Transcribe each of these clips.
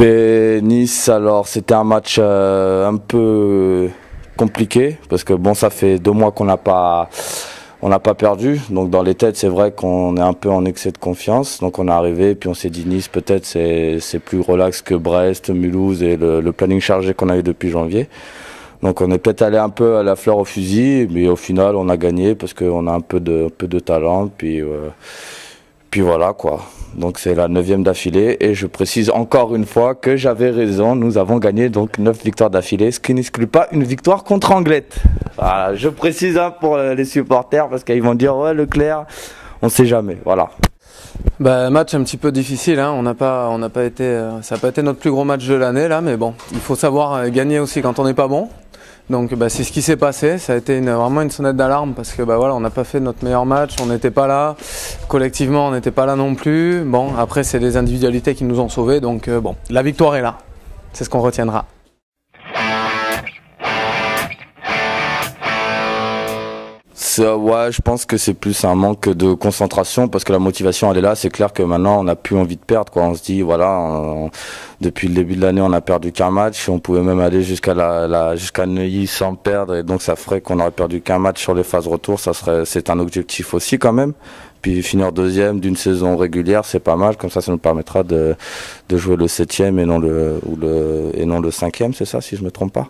Nice, alors c'était un match un peu compliqué parce que bon, ça fait 2 mois qu'on n'a pas perdu, donc dans les têtes c'est vrai qu'on est un peu en excès de confiance, donc on est arrivé et puis on s'est dit Nice peut-être c'est plus relax que Brest, Mulhouse et le planning chargé qu'on a eu depuis janvier. Donc on est peut-être allé un peu à la fleur au fusil, mais au final on a gagné parce qu'on a un peu de talent, puis voilà quoi. Donc c'est la 9e d'affilée et je précise encore une fois que j'avais raison, nous avons gagné donc 9 victoires d'affilée, ce qui n'exclut pas une victoire contre Anglette. Voilà, je précise pour les supporters parce qu'ils vont dire ouais Leclerc, on sait jamais, voilà. Match un petit peu difficile, hein. On n'a pas été, ça n'a pas été notre plus gros match de l'année là, mais bon, il faut savoir gagner aussi quand on n'est pas bon. Donc c'est ce qui s'est passé, ça a été vraiment une sonnette d'alarme parce que voilà, on n'a pas fait notre meilleur match, on n'était pas là, collectivement on n'était pas là non plus. Bon, après c'est des individualités qui nous ont sauvés, donc bon, la victoire est là, c'est ce qu'on retiendra. Ouais, je pense que c'est plus un manque de concentration parce que la motivation elle est là. C'est clair que maintenant on n'a plus envie de perdre quoi. On se dit voilà, depuis le début de l'année on n'a perdu qu'un match. On pouvait même aller jusqu'à jusqu'à Neuilly sans perdre et donc ça ferait qu'on aurait perdu qu'un match sur les phases retour. C'est un objectif aussi quand même. Puis finir 2e d'une saison régulière c'est pas mal. Comme ça nous permettra de jouer le 7e et non le 5e. C'est ça si je me trompe pas.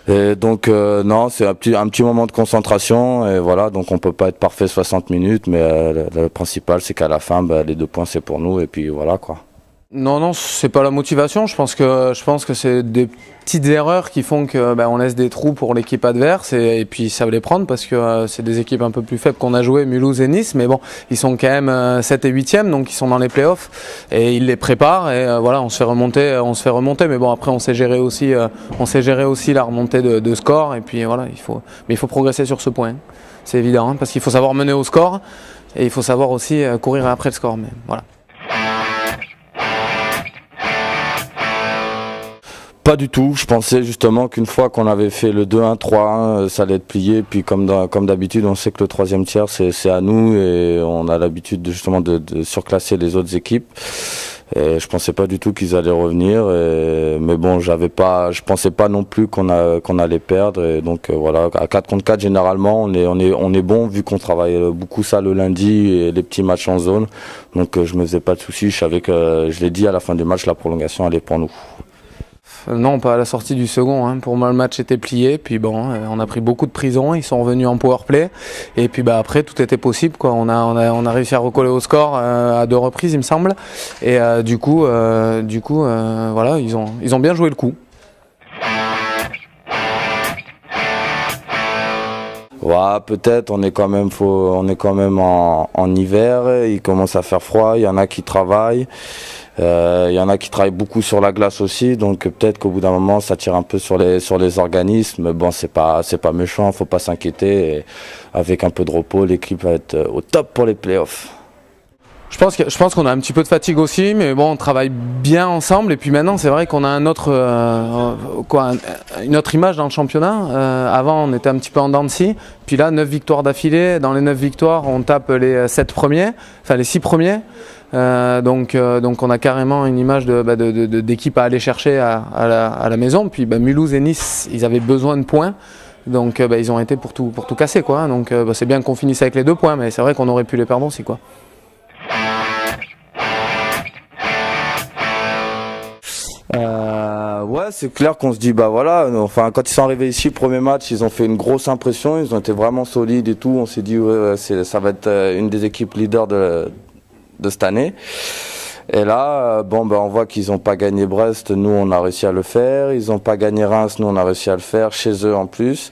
Et donc non, c'est un petit moment de concentration et voilà, donc on peut pas être parfait 60 minutes, mais le principal c'est qu'à la fin, les 2 points c'est pour nous et puis voilà quoi. Non, c'est pas la motivation. Je pense que c'est des petites erreurs qui font que on laisse des trous pour l'équipe adverse et puis ça va les prendre parce que c'est des équipes un peu plus faibles qu'on a joué, Mulhouse et Nice, mais bon, ils sont quand même 7 et 8e, donc ils sont dans les playoffs et ils les préparent et voilà, on se fait remonter, mais bon après on sait gérer aussi la remontée de score et puis voilà, il faut progresser sur ce point. C'est évident, hein, parce qu'il faut savoir mener au score et il faut savoir aussi courir après le score, mais voilà. Pas du tout, je pensais justement qu'une fois qu'on avait fait le 2-1, 3-1, ça allait être plié, puis comme d'habitude on sait que le 3e tiers c'est à nous et on a l'habitude justement de surclasser les autres équipes. Et je pensais pas du tout qu'ils allaient revenir, mais bon je pensais pas non plus qu'on allait perdre et donc voilà, à 4 contre 4 généralement on est bon vu qu'on travaille beaucoup ça le lundi et les petits matchs en zone, donc je me faisais pas de soucis, je savais que je l'ai dit à la fin du match, la prolongation allait pour nous. Non, pas à la sortie du second, hein. Pour moi le match était plié, puis bon, on a pris beaucoup de prison, ils sont revenus en powerplay et puis après tout était possible quoi. On a réussi à recoller au score à 2 reprises il me semble et du coup voilà, ils ont bien joué le coup. Ouais, peut-être, on est quand même en hiver, il commence à faire froid, il y en a qui travaillent. Il y en a qui travaillent beaucoup sur la glace aussi, donc peut-être qu'au bout d'un moment ça tire un peu sur les organismes. Mais bon, c'est pas méchant, faut pas s'inquiéter. Et avec un peu de repos, l'équipe va être au top pour les playoffs. Je pense qu'on a un petit peu de fatigue aussi, mais bon, on travaille bien ensemble. Et puis maintenant, c'est vrai qu'on a une autre image dans le championnat. Avant, on était un petit peu en dents de scie. Puis là, 9 victoires d'affilée. Dans les 9 victoires, on tape les 7 premiers, enfin les 6 premiers. Donc on a carrément une image d'équipe à aller chercher à la maison. Puis Mulhouse et Nice, ils avaient besoin de points. Donc ils ont été pour tout casser quoi. Donc c'est bien qu'on finisse avec les 2 points, mais c'est vrai qu'on aurait pu les perdre aussi quoi. Ouais, c'est clair qu'on se dit voilà, enfin quand ils sont arrivés ici, premier match, ils ont fait une grosse impression, ils ont été vraiment solides et tout. On s'est dit ouais, ça va être une des équipes leaders de cette année. Et là, on voit qu'ils n'ont pas gagné Brest, nous on a réussi à le faire. Ils n'ont pas gagné Reims, nous on a réussi à le faire, chez eux en plus.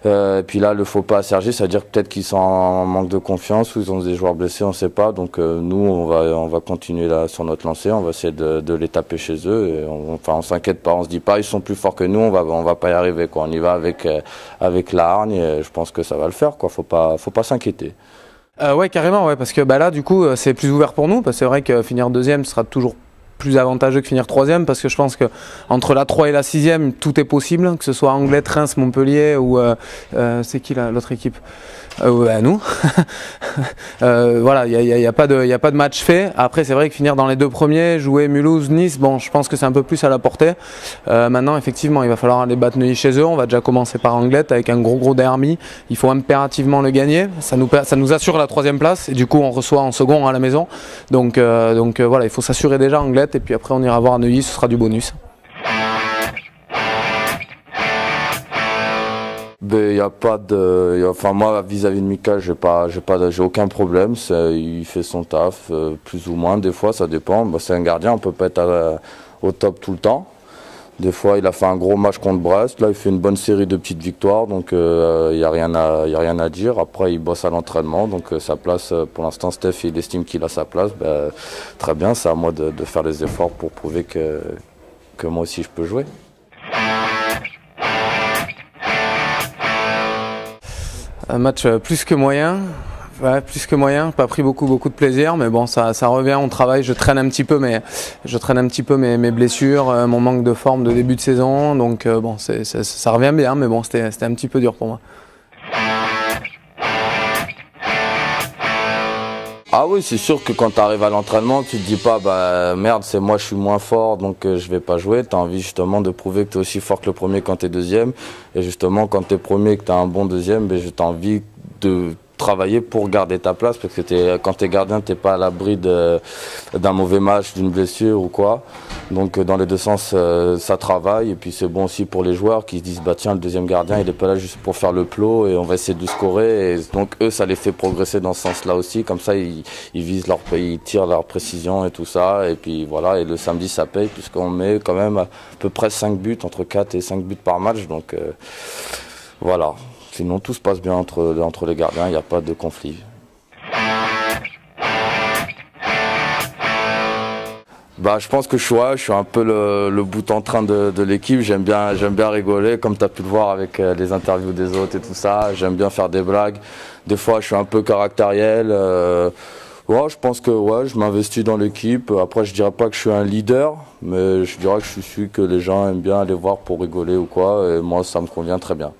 Et puis là, le faux pas à Cergy, ça veut dire peut-être qu'ils sont en manque de confiance ou ils ont des joueurs blessés, on ne sait pas. Donc nous, on va continuer là sur notre lancée, on va essayer de les taper chez eux. Et on s'inquiète pas, on se dit pas ils sont plus forts que nous, on va pas y arriver quoi. On y va avec la hargne et je pense que ça va le faire quoi. Faut pas s'inquiéter. Ouais, carrément, ouais, parce que là du coup c'est plus ouvert pour nous, parce que c'est vrai que finir 2e sera toujours plus avantageux que finir 3e, parce que je pense que entre la 3 et la 6e, tout est possible, que ce soit Anglet, Reims, Montpellier ou c'est qui l'autre équipe nous. Voilà, il n'y a pas de match fait. Après, c'est vrai que finir dans les 2 premiers, jouer Mulhouse, Nice, bon, je pense que c'est un peu plus à la portée. Maintenant, effectivement, il va falloir aller battre Neuilly chez eux. On va déjà commencer par Anglet avec un gros derby. Il faut impérativement le gagner. Ça nous assure la 3e place et du coup, on reçoit en second à la maison. Donc voilà, il faut s'assurer déjà Anglet et puis après, on ira voir Neuilly, ce sera du bonus. Il y a pas de, enfin moi vis-à-vis de Mika, j'ai aucun problème. Il fait son taf, plus ou moins. Des fois, ça dépend. C'est un gardien, on peut pas être au top tout le temps. Des fois, il a fait un gros match contre Brest. Là, il fait une bonne série de petites victoires, donc il y a rien à dire. Après, il bosse à l'entraînement, donc sa place, pour l'instant, Steph, il estime qu'il a sa place. Très bien, c'est à moi de faire les efforts pour prouver que moi aussi je peux jouer. Un match plus que moyen. Ouais, plus que moyen, pas pris beaucoup de plaisir, mais bon, ça revient, on travaille, je traîne un petit peu mes blessures, mon manque de forme de début de saison, donc bon, ça revient bien, mais bon, c'était un petit peu dur pour moi. Ah oui, c'est sûr que quand tu arrives à l'entraînement, tu te dis pas merde, c'est moi, je suis moins fort, donc je vais pas jouer. Tu as envie justement de prouver que tu es aussi fort que le premier quand tu es deuxième. Et justement, quand tu es premier et que tu as un bon deuxième, tu as envie de travailler pour garder ta place, parce que quand tu es gardien, tu n'es pas à l'abri d'un mauvais match, d'une blessure ou quoi. Donc dans les deux sens, ça travaille. Et puis c'est bon aussi pour les joueurs qui se disent tiens, le deuxième gardien, il n'est pas là juste pour faire le plot et on va essayer de scorer. Et donc eux, ça les fait progresser dans ce sens-là aussi. Comme ça, ils visent leur pays, ils tirent leur précision et tout ça. Et puis voilà, et le samedi, ça paye puisqu'on met quand même à peu près 5 buts, entre 4 et 5 buts par match. Donc voilà. Sinon, tout se passe bien entre les gardiens, il n'y a pas de conflit. Je pense que je suis un peu le bout en train de l'équipe. J'aime bien rigoler, comme tu as pu le voir avec les interviews des autres et tout ça. J'aime bien faire des blagues. Des fois, je suis un peu caractériel. Je pense que je m'investis dans l'équipe. Après, je dirais pas que je suis un leader, mais je dirais que je suis celui que les gens aiment bien aller voir pour rigoler ou quoi. Et moi, ça me convient très bien.